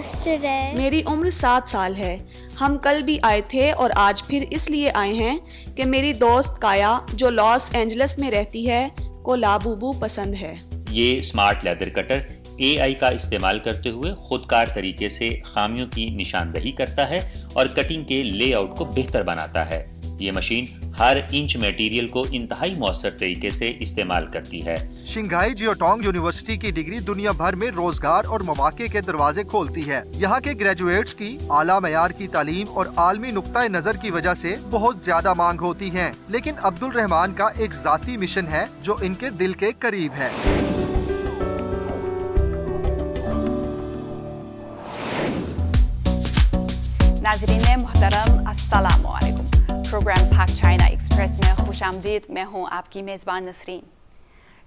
yesterday. میری عمر 7 سال ہے. ہم کل بھی آئے تھے اور آج پھر اس لیے آئے ہیں کہ میری دوست کایا جو لاس اینجلس میں رہتی ہے کو لابوبو پسند ہے. یہ اسمارٹ لیدر کٹر AI کا استعمال کرتے ہوئے خودکار طریقے سے خامیوں کی نشاندہی کرتا ہے اور کٹنگ کے لے آؤٹ کو بہتر بناتا ہے. یہ مشین ہر انچ میٹیریل کو انتہائی مؤثر طریقے سے استعمال کرتی ہے. شنگھائی جیوٹانگ یونیورسٹی کی ڈگری دنیا بھر میں روزگار اور مواقع کے دروازے کھولتی ہے. یہاں کے گریجویٹس کی اعلیٰ معیار کی تعلیم اور عالمی نقطۂ نظر کی وجہ سے بہت زیادہ مانگ ہوتی ہے. لیکن عبد الرحمان کا ایک ذاتی مشن ہے جو ان کے دل کے قریب ہے. ناظرین محترم السلام علیکم. پروگرام پاک چائنا ایکسپریس میں خوش آمدید. میں ہوں آپ کی میزبان نسرین.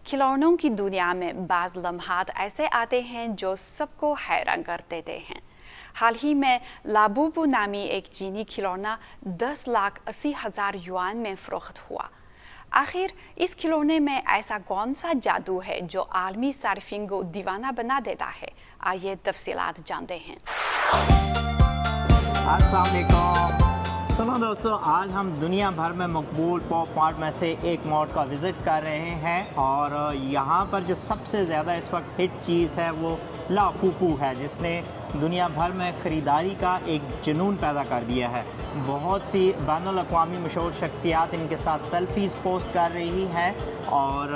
کھلونوں کی دنیا میں بعض لمحات ایسے آتے ہیں جو سب کو حیران کر دیتے ہیں. حال ہی میں لابوبو نامی ایک چینی کھلونا 10,80,000 یوان میں فروخت ہوا. آخر اس کھلونے میں ایسا کون سا جادو ہے جو عالمی صارفین کو دیوانہ بنا دیتا ہے؟ آئیے تفصیلات جانتے ہیں. السلام علیکم. سنو دوستو، آج ہم دنیا بھر میں مقبول پاپ مارٹ میں سے ایک مارٹ کا وزٹ کر رہے ہیں اور یہاں پر جو سب سے زیادہ اس وقت ہٹ چیز ہے وہ لابوبو ہے، جس نے دنیا بھر میں خریداری کا ایک جنون پیدا کر دیا ہے. بہت سی بین الاقوامی مشہور شخصیات ان کے ساتھ سیلفیز پوسٹ کر رہی ہیں اور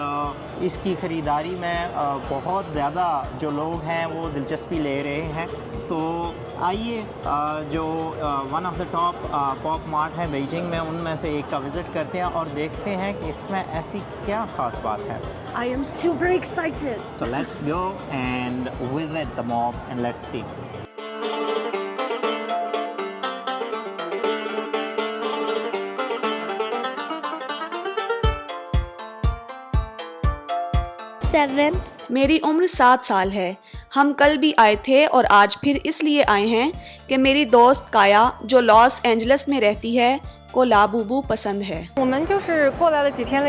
اس کی خریداری میں بہت زیادہ جو لوگ ہیں وہ دلچسپی لے رہے ہیں. تو آئیے جو one of the top Pop Mart ہے بیجنگ میں، ان میں سے ایک کا وزٹ کرتے ہیں اور دیکھتے ہیں کہ اس میں ایسی کیا خاص بات ہے. I am super excited. So let's go and visit the mall and let's see. Seven. میری عمر 7 سال ہے. ہم کل بھی آئے تھے اور آج پھر اس لیے آئے ہیں کہ میری دوست کایا جو لاس اینجلس میں رہتی ہے کو لابوبو پسند ہے.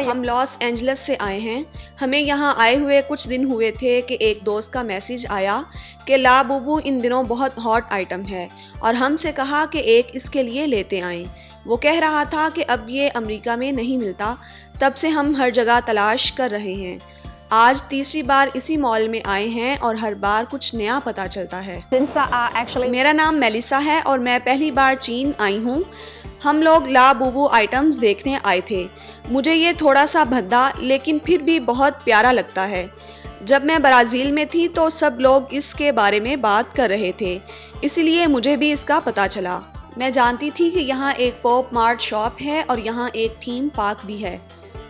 ہم لاس اینجلس سے آئے ہیں. ہمیں یہاں آئے ہوئے کچھ دن ہوئے تھے کہ ایک دوست کا میسیج آیا کہ لابوبو ان دنوں بہت ہاٹ آئٹم ہے اور ہم سے کہا کہ ایک اس کے لیے لیتے آئیں. وہ کہہ رہا تھا کہ اب یہ امریکہ میں نہیں ملتا، تب سے ہم ہر جگہ تلاش کر رہے ہیں. آج تیسری بار اسی مال میں آئے ہیں اور ہر بار کچھ نیا پتہ چلتا ہے. میرا نام میلیسا ہے اور میں پہلی بار چین آئی ہوں. ہم لوگ لابوبو آئٹمز دیکھنے آئے تھے. مجھے یہ تھوڑا سا بھدا لیکن پھر بھی بہت پیارا لگتا ہے. جب میں برازیل میں تھی تو سب لوگ اس کے بارے میں بات کر رہے تھے، اسی لیے مجھے بھی اس کا پتہ چلا. میں جانتی تھی کہ یہاں ایک پاپ مارٹ شاپ ہے اور یہاں ایک تھیم پارک بھی ہے.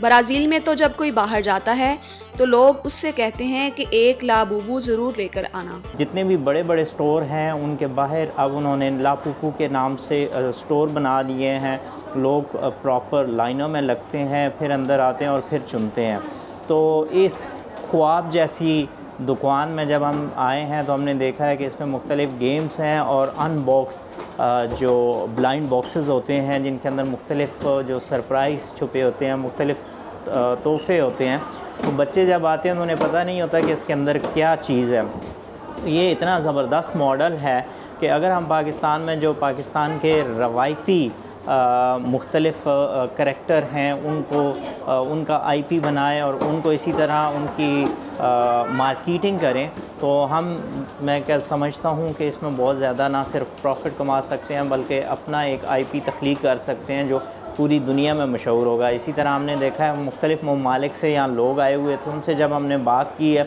برازیل میں تو جب کوئی باہر جاتا ہے تو لوگ اس سے کہتے ہیں کہ ایک لابوبو ضرور لے کر آنا. جتنے بھی بڑے بڑے سٹور ہیں ان کے باہر اب انہوں نے لابوبو کے نام سے سٹور بنا دیے ہیں. لوگ پراپر لائنوں میں لگتے ہیں، پھر اندر آتے ہیں اور پھر چنتے ہیں. تو اس خواب جیسی دکان میں جب ہم آئے ہیں تو ہم نے دیکھا ہے کہ اس میں مختلف گیمز ہیں اور ان باکس جو بلائنڈ باکسز ہوتے ہیں جن کے اندر مختلف جو سرپرائز چھپے ہوتے ہیں، مختلف تحفے ہوتے ہیں. تو بچے جب آتے ہیں تو انہیں پتہ نہیں ہوتا کہ اس کے اندر کیا چیز ہے. یہ اتنا زبردست ماڈل ہے کہ اگر ہم پاکستان میں جو پاکستان کے روایتی مختلف کریکٹر ہیں ان کو ان کا IP بنائیں اور ان کو اسی طرح ان کی مارکیٹنگ کریں تو میں کیا سمجھتا ہوں کہ اس میں بہت زیادہ نہ صرف پروفٹ کما سکتے ہیں بلکہ اپنا ایک IP تخلیق کر سکتے ہیں جو پوری دنیا میں مشہور ہوگا. اسی طرح ہم نے دیکھا ہے مختلف ممالک سے یہاں لوگ آئے ہوئے تھے، ان سے جب ہم نے بات کی ہے.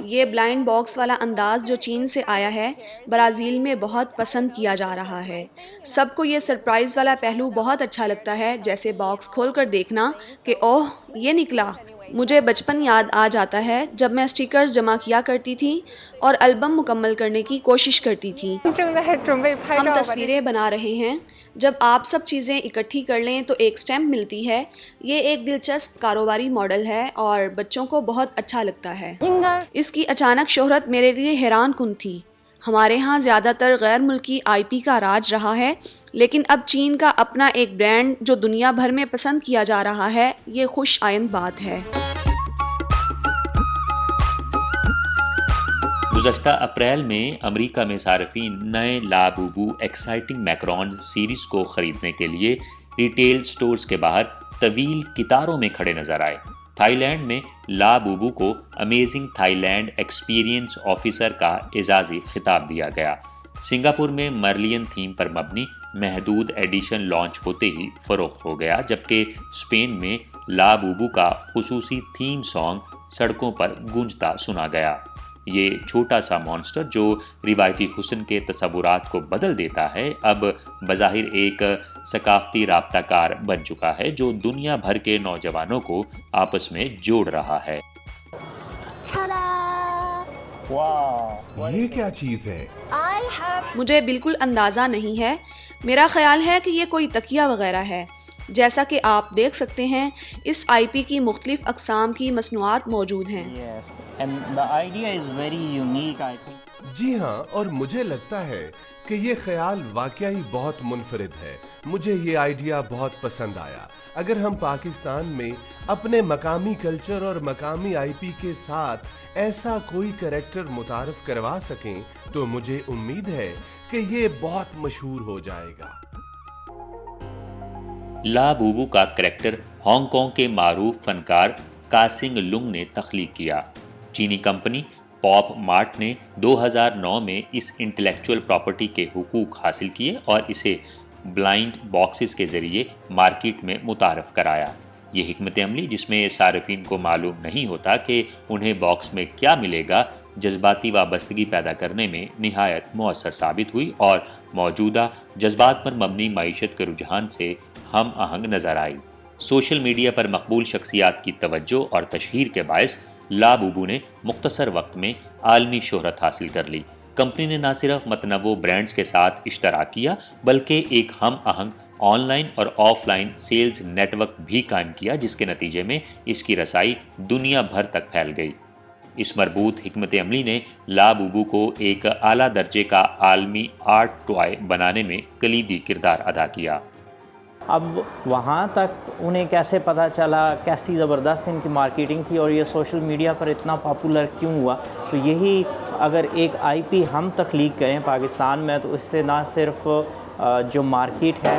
یہ بلائنڈ باکس والا انداز جو چین سے آیا ہے برازیل میں بہت پسند کیا جا رہا ہے. سب کو یہ سرپرائز والا پہلو بہت اچھا لگتا ہے، جیسے باکس کھول کر دیکھنا کہ اوہ یہ نکلا. مجھے بچپن یاد آ جاتا ہے جب میں اسٹیکرز جمع کیا کرتی تھی اور البم مکمل کرنے کی کوشش کرتی تھی. ہم تصویریں بنا رہے ہیں. جب آپ سب چیزیں اکٹھی کر لیں تو ایک اسٹیمپ ملتی ہے. یہ ایک دلچسپ کاروباری ماڈل ہے اور بچوں کو بہت اچھا لگتا ہے. اس کی اچانک شہرت میرے لیے حیران کن تھی. ہمارے ہاں زیادہ تر غیر ملکی IP کا راج رہا ہے، لیکن اب چین کا اپنا ایک برانڈ جو دنیا بھر میں پسند کیا جا رہا ہے، یہ خوش آئند بات ہے. गुज़श्ता अप्रैल में अमेरिका में सार्फिन नए लाबूबू एक्साइटिंग मैकरॉन्स सीरीज को खरीदने के लिए रिटेल स्टोर्स के बाहर तवील कितारों में खड़े नजर आए। थाईलैंड में लाबूबू को अमेजिंग थाईलैंड एक्सपीरियंस ऑफिसर का एजाजी खिताब दिया गया। सिंगापुर में मर्लियन थीम पर मबनी महदूद एडिशन लॉन्च होते ही फरोख्त हो गया, जबकि स्पेन में लाबूबू का खुसूसी थीम सॉन्ग सड़कों पर गूंजता सुना गया। ये छोटा सा मॉन्स्टर जो रिवायती हुस्न के तसव्वुरात को बदल देता है, अब बज़ाहिर एक सकाफती राब्ताकार बन चुका है जो दुनिया भर के नौजवानों को आपस में जोड़ रहा है। वाह, ये क्या चीज़ है? मुझे बिल्कुल अंदाज़ा नहीं है, मेरा ख्याल है कि ये कोई तकिया वगैरह है। जैसा कि आप देख सकते हैं, इस IP की मुख्तलिफ अक़साम की मसनूआत मौजूद हैं। Yes, and the idea is very unique, I think. जी हाँ, और मुझे लगता है कि ये ख्याल वाकई बहुत मुनफरिद है। मुझे ये आइडिया बहुत पसंद आया। अगर हम पाकिस्तान में अपने मकामी कल्चर और मकामी IP के साथ ऐसा कोई करैक्टर मुतारफ करवा सकें तो मुझे उम्मीद है कि ये बहुत मशहूर हो जाएगा। लाबूबू का करैक्टर हांगकांग के मारूफ फनकार कासिंग लुंग ने तख्लीक किया। चीनी कंपनी पॉप मार्ट ने 2009 में इस इंटेलेक्चुअल प्रॉपर्टी के हुकूक हासिल किए और इसे ब्लाइंड बॉक्सेस के ज़रिए मार्केट में मुतारफ़ कराया। ये हिकमत अमली जिसमें सार्फिन को मालूम नहीं होता कि उन्हें बॉक्स में क्या मिलेगा, जज्बाती वाबस्तगी पैदा करने में निहायत मौसर साबित हुई और मौजूदा जज्बात पर मबनी मईशत के रुझान से हम आहंग नज़र आई। सोशल मीडिया पर मकबूल शख्सियात की तवज्जो और तशहीर के बायस लाबूबू ने मुख्तसर वक्त में आलमी शोहरत हासिल कर ली। कंपनी ने न सिर्फ मतनवो ब्रांड्स के साथ इश्तराक किया बल्कि एक हम आहंग ऑनलाइन और ऑफलाइन सेल्स नेटवर्क भी कायम किया, जिसके नतीजे में इसकी रसाई दुनिया भर तक फैल गई। इस मरबूत हिकमत अमली ने लाबूबू को एक आला दर्जे का आलमी आर्ट टॉय बनाने में कलीदी किरदार अदा किया। अब वहाँ तक उन्हें कैसे पता चला, कैसी ज़बरदस्त इनकी मार्केटिंग थी और ये सोशल मीडिया पर इतना पॉपुलर क्यों हुआ, तो यही अगर एक IP हम तख्लीक करें पाकिस्तान में तो इससे ना सिर्फ जो मार्केट है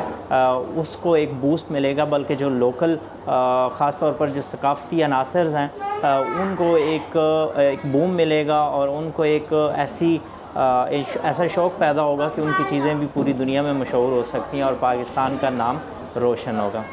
उसको एक बूस्ट मिलेगा, बल्कि जो लोकल ख़ास तौर पर जो सकाफ़ती अनासर हैं उनको एक बूम मिलेगा और उनको एक ऐसा शौक़ पैदा होगा कि उनकी चीज़ें भी पूरी दुनिया में मशहूर हो सकती हैं और पाकिस्तान का नाम रोशन होगा।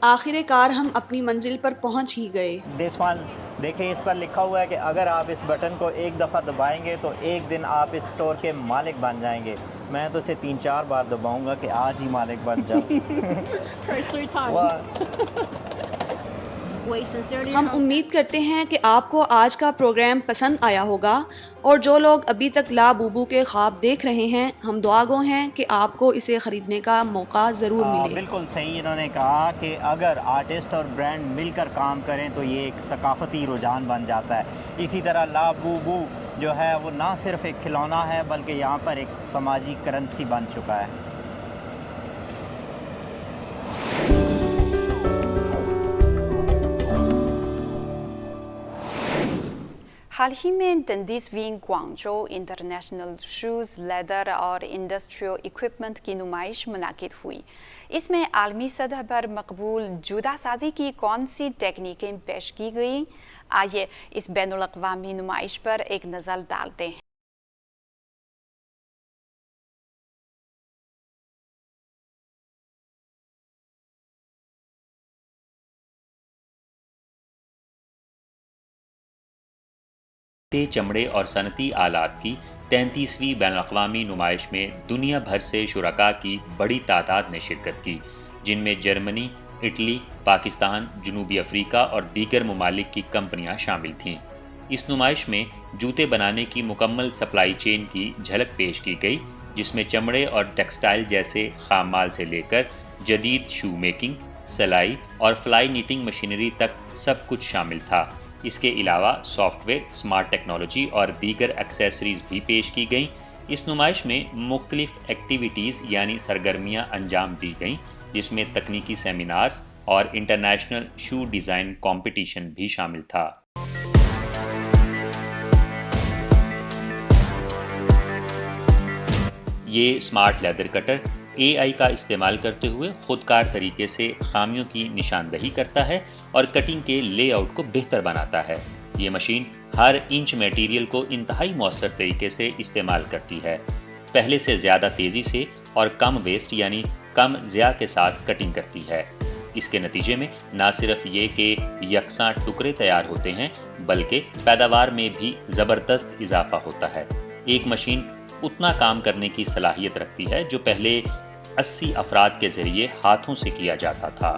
आखिरकार हम अपनी मंजिल पर पहुंच ही गए। देशवान देखिए, इस पर लिखा हुआ है कि अगर आप इस बटन को एक दफ़ा दबाएंगे तो एक दिन आप इस स्टोर के मालिक बन जाएंगे। मैं तो इसे 3-4 बार दबाऊंगा कि आज ही मालिक बन जाऊं। हम उम्मीद करते हैं कि आपको आज का प्रोग्राम पसंद आया होगा और जो लोग अभी तक लाबूबू के ख्वाब देख रहे हैं, हम दुआगो हैं कि आपको इसे ख़रीदने का मौका ज़रूर मिले। बिल्कुल सही इन्होंने कहा कि अगर आर्टिस्ट और ब्रांड मिलकर काम करें तो ये एक सकाफती रुझान बन जाता है। इसी तरह लाबूबू जो है वो ना सिर्फ एक खिलौना है बल्कि यहाँ पर एक समाजी करेंसी बन चुका है। हाल ही में 33वीं ग्वांगझो इंटरनेशनल शूज़, लेदर और इंडस्ट्रियल इक्विपमेंट की नुमाइश मुनाकिद हुई। इसमें आलमी सतह पर मकबूल जुदा साजी की कौन सी टेक्निकें पेश की गई, आइए इस बैनुल अक़वामी नुमाइश पर एक नज़र डालते हैं। चमड़े और सनती आलात की 33वीं बैनुल-अक़वामी नुमाइश में दुनिया भर से शुरका की बड़ी तादाद ने शिरकत की, जिनमें जर्मनी, इटली, पाकिस्तान, जनूबी अफ्रीका और दीगर ममालिक की कंपनियां शामिल थीं। इस नुमाइश में जूते बनाने की मुकम्मल सप्लाई चेन की झलक पेश की गई, जिसमें चमड़े और टेक्सटाइल जैसे खाम माल से लेकर जदीद शू मेकिंग, सिलाई और फ्लाई नीटिंग मशीनरी तक सब कुछ शामिल था। इसके अलावा सॉफ्टवेयर, स्मार्ट टेक्नोलॉजी और दीगर एक्सेसरीज़ भी पेश की गईं। इस नुमाइश में मुख्तलिफ एक्टिविटीज़ यानी सरगर्मियाँ अंजाम दी गईं, जिसमें तकनीकी सेमिनार्स और इंटरनेशनल शू डिज़ाइन कॉम्पिटिशन भी शामिल था। یہ स्मार्ट लेदर कटर AI का इस्तेमाल करते हुए खुदकार तरीके से खामियों की निशानदही करता है और कटिंग के लेआउट को बेहतर बनाता है। ये मशीन हर इंच मटेरियल को इंतहाई मौसर तरीके से इस्तेमाल करती है, पहले से ज़्यादा तेज़ी से और कम वेस्ट यानी कम ज़िया के साथ कटिंग करती है। इसके नतीजे में न सिर्फ ये कि यकसां टुकड़े तैयार होते हैं बल्कि पैदावार में भी ज़बरदस्त इजाफा होता है। एक मशीन उतना काम करने की सलाहियत रखती है जो पहले 80 अफराद के ज़रिए हाथों से किया जाता था।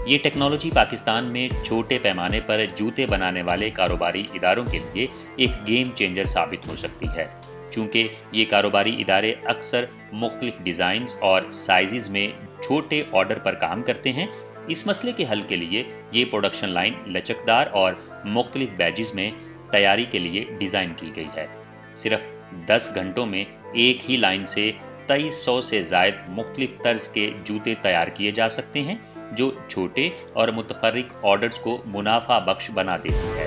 ये टेक्नोलॉजी पाकिस्तान में छोटे पैमाने पर जूते बनाने वाले कारोबारी इदारों के लिए एक गेम चेंजर साबित हो सकती है, चूँकि ये कारोबारी इदारे अक्सर मुख्तलिफ डिज़ाइंस और साइज़ में छोटे ऑर्डर पर काम करते हैं। इस मसले के हल के लिए ये प्रोडक्शन लाइन लचकदार और मुख्तलिफ बैजेस में तैयारी के लिए डिज़ाइन की गई है। सिर्फ 10 घंटों में एक ही लाइन से 2300 से ज़ायद मुख्तलिफ तर्ज के जूते तैयार किए जा सकते हैं, जो छोटे और मुतफर्रिक ऑर्डर्स को मुनाफा बख्श बना देती है।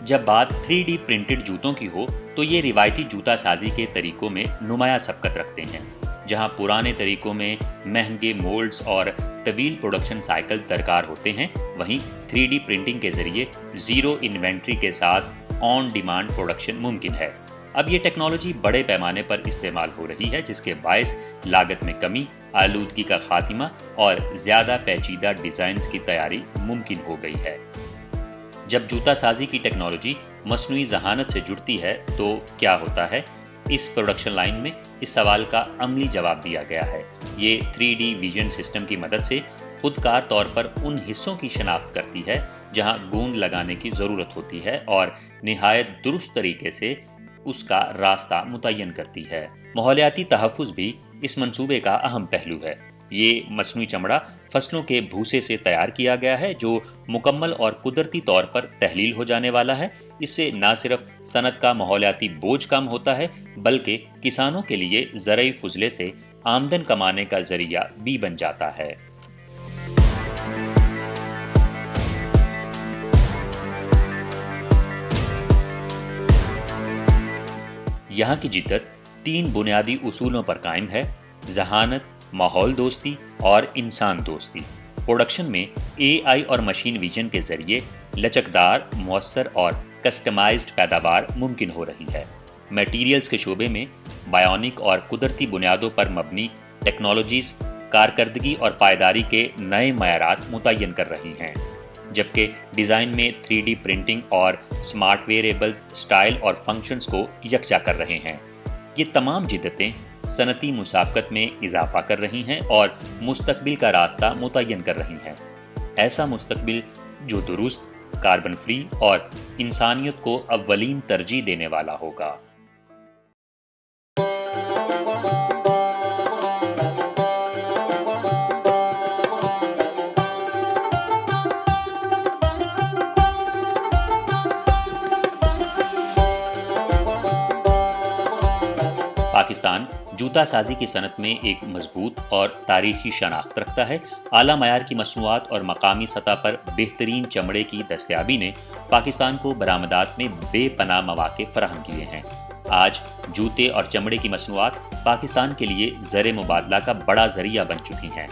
जब बात 3D प्रिंटेड जूतों की हो तो ये रिवायती जूता साजी के तरीकों में नुमाया सबकत रखते हैं। जहां पुराने तरीकों में महंगे मोल्ड्स और तवील प्रोडक्शन साइकिल दरकार होते हैं, वहीं 3D प्रिंटिंग के जरिए ज़ीरो इन्वेंट्री के साथ ऑन डिमांड प्रोडक्शन मुमकिन है। अब ये टेक्नोलॉजी बड़े पैमाने पर इस्तेमाल हो रही है, जिसके बायस लागत में कमी, आलूदगी का खात्मा और ज़्यादा पेचीदा डिज़ाइंस की तैयारी मुमकिन हो गई है। जब जूता साजी की टेक्नोलॉजी मसनूई जहानत से जुड़ती है तो क्या होता है? इस प्रोडक्शन लाइन में इस सवाल का अमली जवाब दिया गया है। ये 3D विजन सिस्टम की मदद से खुदकार तौर पर उन हिस्सों की शनाख्त करती है जहां गूंद लगाने की ज़रूरत होती है और निहायत दुरुस्त तरीके से उसका रास्ता मुतय्यन करती है। माहौलियाती तहफ़्फ़ुज़ भी इस मंसूबे का अहम पहलू है। ये मसनूई चमड़ा फसलों के भूसे से तैयार किया गया है जो मुकम्मल और कुदरती तौर पर तहलील हो जाने वाला है। इससे न सिर्फ सनत का माहौलियाती बोझ कम होता है बल्कि किसानों के लिए ज़रई फुजले से आमदन कमाने का जरिया भी बन जाता है। यहाँ की जिद्दत 3 बुनियादी उसूलों पर कायम है: जहानत, माहौल दोस्ती और इंसान दोस्ती। प्रोडक्शन में AI और मशीन विजन के जरिए लचकदार, मुअस्सर और कस्टमाइज्ड पैदावार मुमकिन हो रही है। मटेरियल्स के शोबे में बायोनिक और कुदरती बुनियादों पर मबनी टेक्नोलॉजीज कारकर्दगी और पायदारी के नए मयारात मुतय्यन कर रही हैं, जबकि डिज़ाइन में 3D प्रिंटिंग और स्मार्ट वेरिएबल्स स्टाइल और फंक्शंस को यकजा कर रहे हैं। ये तमाम जिद्दतें सनती मुसाफकत में इजाफा कर रही हैं और मुस्तकबिल का रास्ता मुतय्यन कर रही हैं। ऐसा मुस्तकबिल जो दुरुस्त, कार्बन फ्री और इंसानियत को अव्वलीन तरजीह देने वाला होगा। पाकिस्तान जूता साजी की सनत में एक मजबूत और तारीखी शनाख्त रखता है। आला मयार की मसनूआत और मकामी सतह पर बेहतरीन चमड़े की दस्तयाबी ने पाकिस्तान को बरामदात में बेपनाह मौके फराहम किए हैं। आज जूते और चमड़े की मसनूआत पाकिस्तान के लिए ज़र मुबादला का बड़ा जरिया बन चुकी हैं।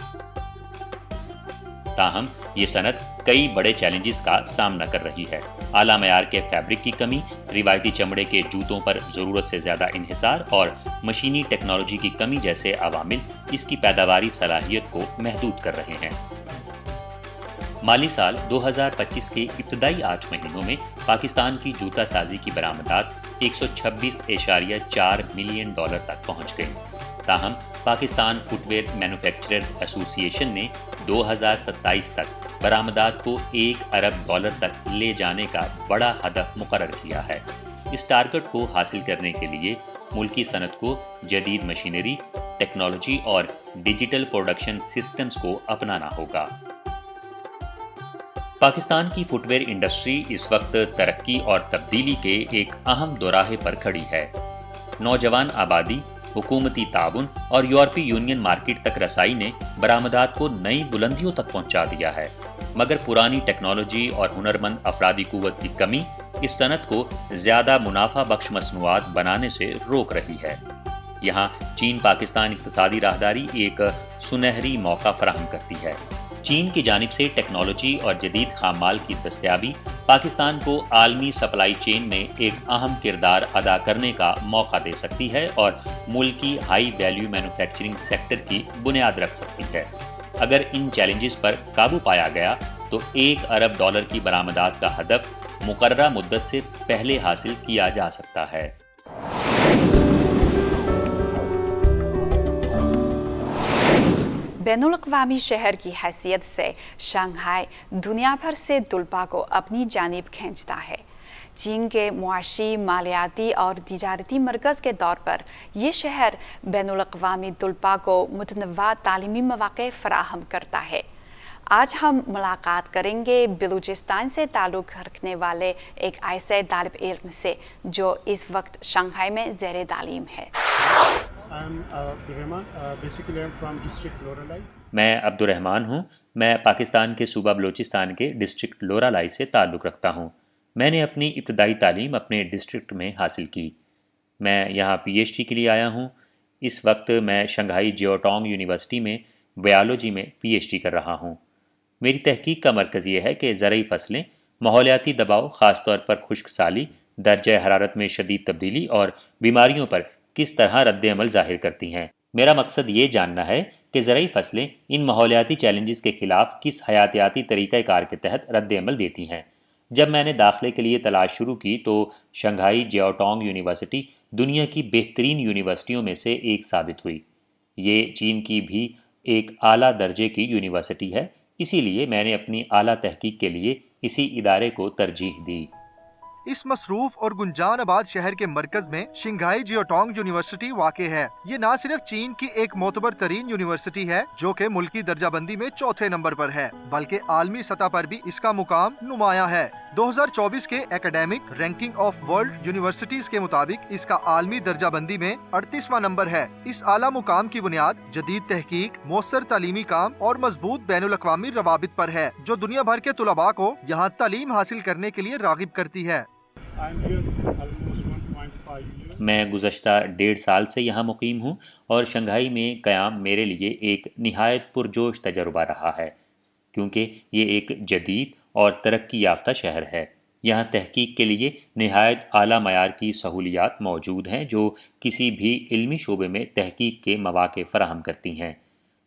ताहम ये सनत कई बड़े चैलेंजेस का सामना कर रही है। आला मयार के फैब्रिक की कमी, रिवायती चमड़े के जूतों पर ज़रूरत से ज़्यादा इन्हिसार और मशीनी टेक्नोलॉजी की कमी जैसे अवामिल इसकी पैदावारी सलाहियत को महदूद कर रहे हैं। माली साल 2025 के इब्तदाई 8 महीनों में पाकिस्तान की जूता साजी की बरामदात $126.4 मिलियन तक पहुँच गई। ताहम पाकिस्तान फुटवेयर मैन्युफैक्चरर्स एसोसिएशन ने 2027 तक बरामदात को $1 अरब तक ले जाने का बड़ा हदफ मुकर्रर किया है। इस टारगेट को हासिल करने के लिए मुल्की सनत को जदीद मशीनरी, टेक्नोलॉजी और डिजिटल प्रोडक्शन सिस्टम्स को अपनाना होगा। पाकिस्तान की फुटवेयर इंडस्ट्री इस वक्त तरक्की और तब्दीली के एक अहम दोराहे पर खड़ी है। नौजवान आबादी, हुकूमती ताउन और यूरोपीय यूनियन मार्केट तक रसाई ने बरामदात को नई बुलंदियों तक पहुंचा दिया है। मगर पुरानी टेक्नोलॉजी और हुनरमंद अफरादी कुव्वत की कमी इस सनत को ज़्यादा मुनाफा बख्श मसनूआत बनाने से रोक रही है। यहाँ चीन पाकिस्तान इक्तिसादी राहदारी एक सुनहरी मौका फराहम करती है। चीन की जानिब से टेक्नोलॉजी और जदीद खाम माल की दस्तयाबी पाकिस्तान को आलमी सप्लाई चेन में एक अहम किरदार अदा करने का मौका दे सकती है और मुल्क की हाई वैल्यू मैन्युफैक्चरिंग सेक्टर की बुनियाद रख सकती है। अगर इन चैलेंजेस पर काबू पाया गया तो $1 अरब की बरामदात का हदफ मुकर्ररा मुद्दत से पहले हासिल किया जा सकता है। बैनुल-अक़वामी शहर की हैसियत से शंघाई दुनिया भर से तुलबा को अपनी जानिब खींचता है। चीन के मुआशी, मालियाती और तिजारती मरकज़ के तौर पर यह शहर बैनुल-अक़वामी तुलबा को मुतनव्वा तालीमी मौक़े फ़राहम करता है। आज हम मुलाकात करेंगे बलूचिस्तान से ताल्लुक़ रखने वाले एक ऐसे तालिब इल्म से जो इस वक्त शंघाई में ज़ेर तालीम है। मैं अब्दुर्रहमान हूँ। मैं पाकिस्तान के सूबा बलूचिस्तान के डिस्ट्रिक्ट लोरालाई से ताल्लुक़ रखता हूँ। मैंने अपनी इब्तदाई तालीम अपने डिस्ट्रिक्ट में हासिल की। मैं यहाँ PhD के लिए आया हूँ। इस वक्त मैं शंघाई जियोटोंग यूनिवर्सिटी में बायोलॉजी में PhD कर रहा हूँ। मेरी तहकीक का मरकज़ ये है कि ज़रई फसलें माहौलियाती दबाव, ख़ास तौर पर खुश्क साली, दर्जा हरारत में शदीद तब्दीली और बीमारियों पर किस तरह रद्द अमल ज़ाहिर करती हैं। मेरा मकसद ये जानना है कि ज़रई फसलें इन माहौलियाती चैलेंजेस के ख़िलाफ़ किस हयातियाती तरीक़ाकार के तहत रद्द अमल देती हैं। जब मैंने दाखिले के लिए तलाश शुरू की तो शंघाई जियोटोंग यूनिवर्सिटी दुनिया की बेहतरीन यूनिवर्सिटियों में से एक साबित हुई। ये चीन की भी एक आला दर्जे की यूनिवर्सिटी है, इसीलिए मैंने अपनी आला तहकीक के लिए इसी इदारे को तरजीह दी। इस मसरूफ और गुंजान आबाद शहर के मरकज में शंघाई जियोटोंग यूनिवर्सिटी वाक़े है। ये न सिर्फ चीन की एक मोतबर तरीन यूनिवर्सिटी है जो कि मुल्की दर्जाबंदी में चौथे नंबर पर है, बल्कि आलमी सतह पर भी इसका मुकाम नुमाया है। 2024 के academic ranking of world universities के मुताबिक इसका आलमी दर्जाबंदी में 38वां नंबर है। इस आला मुकाम की बुनियाद जदीद तहकीक, मौसर तालीमी काम और मजबूत बैनुल-अक़वामी रवाबित पर है, जो दुनिया भर के तुलबा को यहाँ तालीम हासिल करने के लिए रागिब करती है। मैं गुज़श्ता 1.5 साल से यहाँ मुकीम हूँ और शंघाई में क़याम मेरे लिए एक निहायत पुरजोश तजर्बा रहा है, क्योंकि ये एक जदीद और तरक्की याफ्ता शहर है। यहाँ तहकीक के लिए निहायत आला मयार की सहूलियात मौजूद हैं जो किसी भी इल्मी शोबे में तहकीक के मौक़े फ़राहम करती हैं।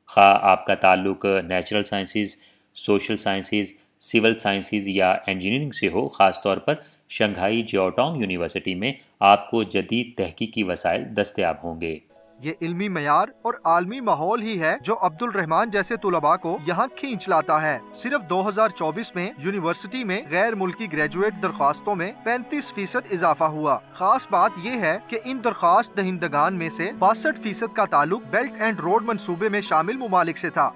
खा आपका ताल्लुक़ natural sciences, social sciences, civil sciences या इंजीनियरिंग से हो, ख़ास तौर पर शंघाई जियोटोंग यूनिवर्सिटी में आपको जदीद तहकीकी वसाइल दस्तयाब होंगे। ये इल्मी मयार और आलमी माहौल ही है जो अब्दुल रहमान जैसे तुलबा को यहाँ खींच लाता है। सिर्फ 2024 में यूनिवर्सिटी में गैर मुल्की ग्रेजुएट दरख्वास्तों में 35% इजाफा हुआ। खास बात यह है कि इन दरख्वास्त दहिंदगान में से 62% का ताल्लुक बेल्ट एंड रोड मंसूबे में शामिल मुमालिक से था।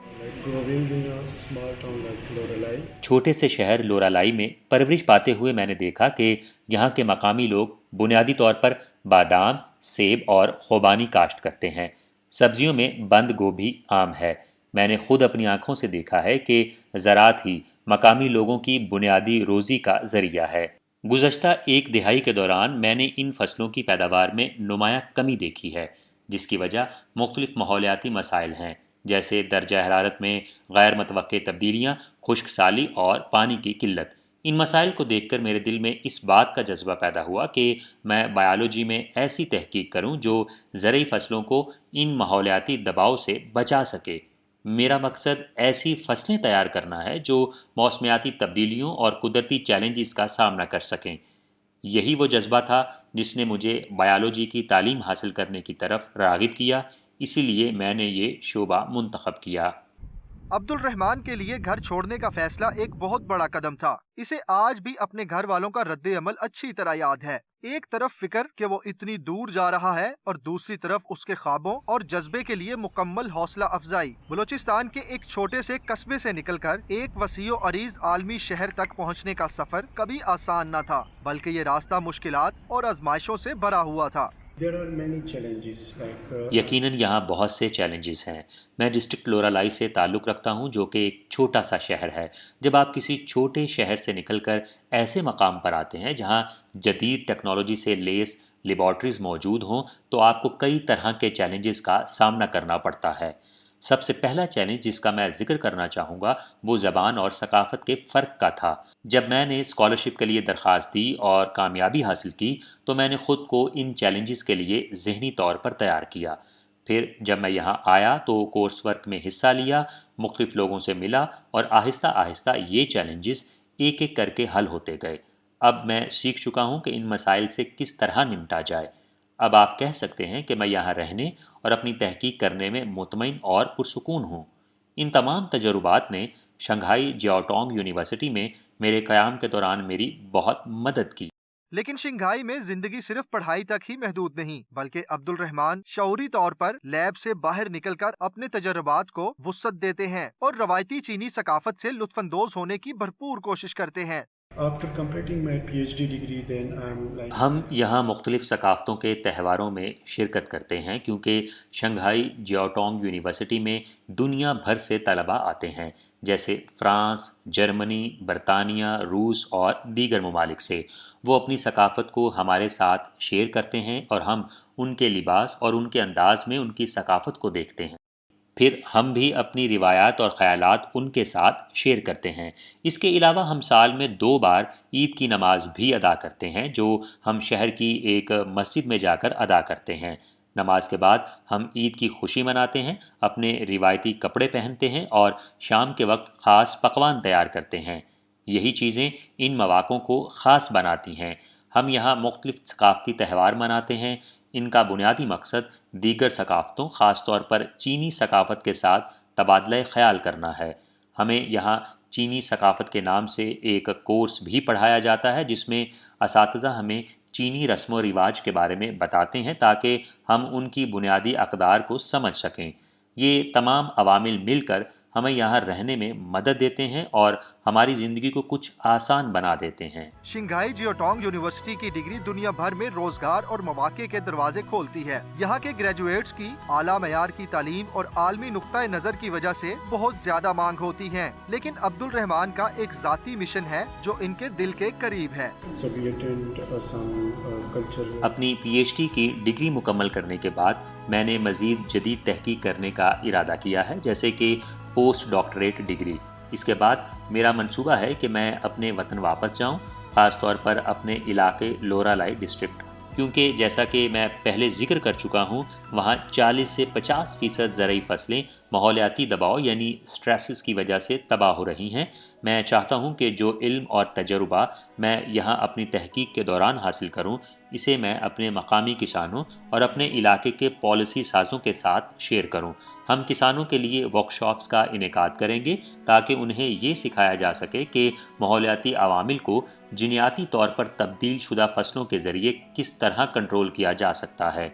छोटे से शहर लोरालाई में परवरिश पाते हुए मैंने देखा कि यहाँ के मकामी लोग बुनियादी तौर पर बादाम, सेब और खुबानी काश्त करते हैं। सब्जियों में बंद गोभी आम है। मैंने खुद अपनी आंखों से देखा है कि ज़राअत ही मकामी लोगों की बुनियादी रोज़ी का ज़रिया है। गुज़श्ता 1 दिहाई के दौरान मैंने इन फसलों की पैदावार में नुमायाँ कमी देखी है, जिसकी वजह मुख्तलिफ माहौलियाती मसाइल हैं, जैसे दर्जा हरारत में गैर मतवक्के तब्दीलियाँ, खुश्क साली और पानी की किल्लत। इन मसाइल को देखकर मेरे दिल में इस बात का जज्बा पैदा हुआ कि मैं बायोलॉजी में ऐसी तहकीक करूं जो ज़रई फसलों को इन माहौलियाती दबाव से बचा सके। मेरा मकसद ऐसी फसलें तैयार करना है जो मौसमियाती तब्दीलियों और कुदरती चैलेंजेस का सामना कर सकें। यही वो जज्बा था जिसने मुझे बायोलॉजी की तालीम हासिल करने की तरफ राग़िब किया, इसीलिए मैंने ये शोबा मुंतखब किया। अब्दुल रहमान के लिए घर छोड़ने का फैसला एक बहुत बड़ा कदम था। इसे आज भी अपने घर वालों का रद्द अमल अच्छी तरह याद है। एक तरफ फिक्र कि वो इतनी दूर जा रहा है और दूसरी तरफ उसके ख्वाबों और जज्बे के लिए मुकम्मल हौसला अफजाई। बलूचिस्तान के एक छोटे से कस्बे से निकलकर एक वसीओ अरीज आलमी शहर तक पहुंचने का सफर कभी आसान न था, बल्कि ये रास्ता मुश्किलात और आजमाइशों से भरा हुआ था। There are many challenges like यकीनन यहाँ बहुत से चैलेंजेस हैं। मैं डिस्ट्रिक्ट लोरालाई से ताल्लुक़ रखता हूँ जो कि एक छोटा सा शहर है। जब आप किसी छोटे शहर से निकलकर ऐसे मकाम पर आते हैं जहाँ जदीद टेक्नोलॉजी से लेस लेबॉर्ट्रीज़ मौजूद हों तो आपको कई तरह के चैलेंजेस का सामना करना पड़ता है। सबसे पहला चैलेंज जिसका मैं जिक्र करना चाहूँगा वो ज़बान और सकाफ़त के फ़र्क का था। जब मैंने स्कॉलरशिप के लिए दरख्वास्त दी और कामयाबी हासिल की तो मैंने ख़ुद को इन चैलेंजेस के लिए ज़हनी तौर पर तैयार किया। फिर जब मैं यहाँ आया तो कोर्स वर्क में हिस्सा लिया, मुख्तलिफ़ लोगों से मिला और आहिस्ता आहिस्ता ये चैलेंजेस एक एक करके हल होते गए। अब मैं सीख चुका हूँ कि इन मसाइल से किस तरह निपटा जाए। अब आप कह सकते हैं कि मैं यहाँ रहने और अपनी तहकीक करने में मुतमईन और पुरसुकून हूँ। इन तमाम तजुर्बात ने शंघाई जियाओटोंग यूनिवर्सिटी में मेरे क़याम के दौरान मेरी बहुत मदद की। लेकिन शंघाई में जिंदगी सिर्फ पढ़ाई तक ही महदूद नहीं, बल्कि अब्दुल रहमान शऊरी तौर पर लैब से बाहर निकलकर अपने तजर्बात को वुसअत देते हैं और रवायती चीनी सकाफत से लुत्फानंदोज होने की भरपूर कोशिश करते हैं। after completing my PhD degree then I'm like हम यहाँ मुख्तलिफ़ सकाफ़तों के त्यौहारों में शिरकत करते हैं क्योंकि शंघाई जियाओटोंग यूनिवर्सिटी में दुनिया भर से तलबा आते हैं, जैसे फ़्रांस, जर्मनी, बरतानिया, रूस और दीगर ममालिक से। वो अपनी सकाफ़त को हमारे साथ शेयर करते हैं और हम उनके लिबास और उनके अंदाज़ में उनकी सकाफ़त को देखते हैं। फिर हम भी अपनी रिवायात और ख़यालात उनके साथ शेयर करते हैं। इसके अलावा हम साल में 2 बार ईद की नमाज़ भी अदा करते हैं जो हम शहर की एक मस्जिद में जाकर अदा करते हैं। नमाज के बाद हम ईद की खुशी मनाते हैं, अपने रिवायती कपड़े पहनते हैं और शाम के वक्त ख़ास पकवान तैयार करते हैं। यही चीज़ें इन मौक़ों को ख़ास बनाती हैं। हम यहाँ मुख्तलिफ़ सकाफ़ती त्यौहार मनाते हैं। इनका बुनियादी मकसद दीगर सकाफ़तों ख़ास तौर पर चीनी सकाफ़त के साथ तबादला ख़याल करना है। हमें यहाँ चीनी सकाफ़त के नाम से एक कोर्स भी पढ़ाया जाता है जिसमें असातिज़ा हमें चीनी रस्म व रिवाज के बारे में बताते हैं ताकि हम उनकी बुनियादी अक़दार को समझ सकें। ये तमाम अवामिल मिलकर हमें यहाँ रहने में मदद देते हैं और हमारी ज़िंदगी को कुछ आसान बना देते हैं। शंघाई जियाओटोंग यूनिवर्सिटी की डिग्री दुनिया भर में रोजगार और मौके के दरवाजे खोलती है। यहाँ के ग्रेजुएट्स की आला मयार की तालीम और आलमी नुक्ता नजर की वजह से बहुत ज्यादा मांग होती है, लेकिन अब्दुल रहमान का एक जाती मिशन है जो इनके दिल के करीब है। so we attend some culture अपनी PhD की डिग्री मुकम्मल करने के बाद मैंने मज़ीद जदीद तहकीक करने का इरादा किया है, जैसे कि पोस्ट डॉक्टरेट डिग्री। इसके बाद मेरा मंसूबा है कि मैं अपने वतन वापस जाऊं, ख़ास तौर पर अपने इलाके लोरालाई डिस्ट्रिक्ट, क्योंकि जैसा कि मैं पहले जिक्र कर चुका हूं वहां 40 से 50% ज़रई फसलें माहौलियाती दबाव यानी स्ट्रेसेस की वजह से तबाह हो रही हैं। मैं चाहता हूं कि जो इल्म और तजुर्बा मैं यहाँ अपनी तहकीक के दौरान हासिल करूं, इसे मैं अपने मकामी किसानों और अपने इलाके के पॉलिसी साज़ों के साथ शेयर करूं। हम किसानों के लिए वर्कशॉप्स का इनेकाद करेंगे ताकि उन्हें ये सिखाया जा सके कि माहौलियाती अवामिल को जीनियाती तौर पर तब्दील शुदा फसलों के ज़रिए किस तरह कंट्रोल किया जा सकता है।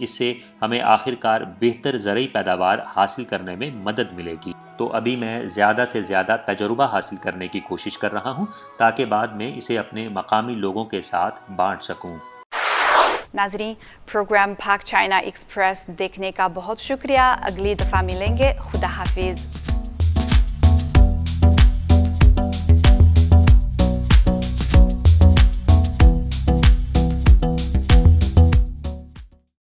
इससे हमें आखिरकार बेहतर ज़रई पैदावार हासिल करने में मदद मिलेगी। तो अभी मैं ज़्यादा से ज़्यादा तजुर्बा हासिल करने की कोशिश कर रहा हूँ ताकि बाद में इसे अपने मकामी लोगों के साथ बांट सकूँ। नाज़रीन, प्रोग्राम पाक चाइना एक्सप्रेस देखने का बहुत शुक्रिया। अगली दफ़ा मिलेंगे। खुदा हाफिज़।